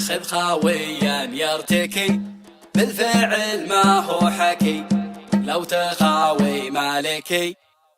خذ خاويا يرتكي بالفعل ما هو حكي، لو تخاوي مالكي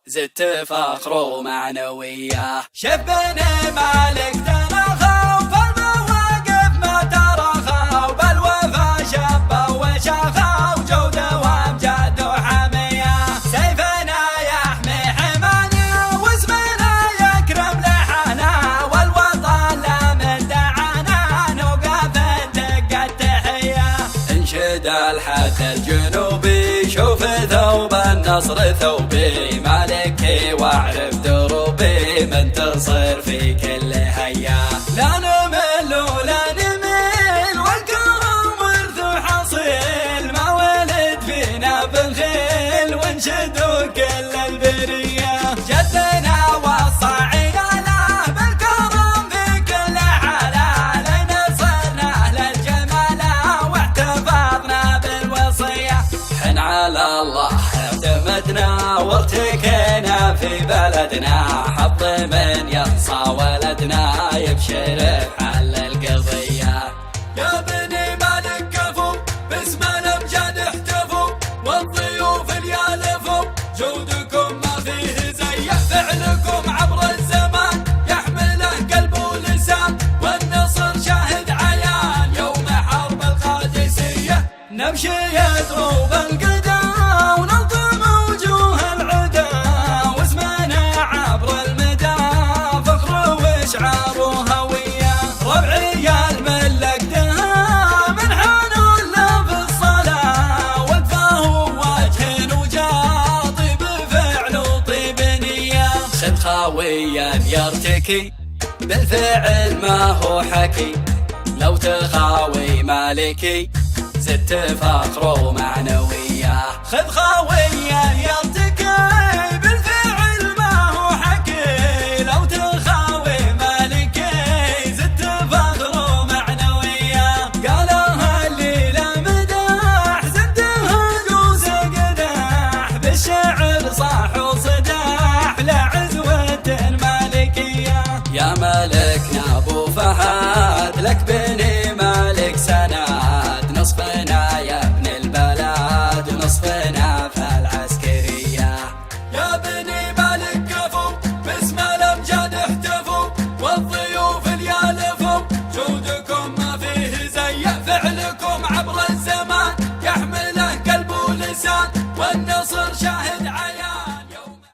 زدت فخر ومعنوية. شبني مالك تناخى فالمواقف ما تراخى، وبالوفا شبه وشاخى وجوده وامجاد وحمية. سيفنا يحمي حمانا واسمنا يكرم لحانا، والوطن لا من دعانا نوقف ندق التحية. انشد الحد الجنوبي شوف ثوب النصر ثوبي، مالكي واعرف دروبي منتصر في كل هيا. لا نمل ولا نميل والكرم ورث حصيل، ما ولد فينا بنخيل ونشد كل البرية. جدنا وصى عياله بالكرم في كل حالة، لنصرنا للجمالة واحتفظنا بالوصية. حن على الله اعتمدنا وارتكينا في بلدنا، حط من ينصى ولدنا يبشر بحل القضية. يا بني مالك كفو باسم الامجاد احتفوا، والضيوف اليالفوا جودكم ما فيه زيه. فعلكم عبر الزمان يحمله قلب ولسان، والنصر شاهد عيان يوم حرب القادسية. نمشي يدروب القدا ونلطم وجوه العدا، واسمنا عبر المدى فخر واشعار وهوية. ربعي الملك دها من حنون له في الصلاة، وقفه وجه وجاطي بفعل وطيب نية. خذ خاويا يرتكي بالفعل ما هو حكي، لو تخاوي مالكي زدت فخر ومعنوية. خذ خاويا يرتكي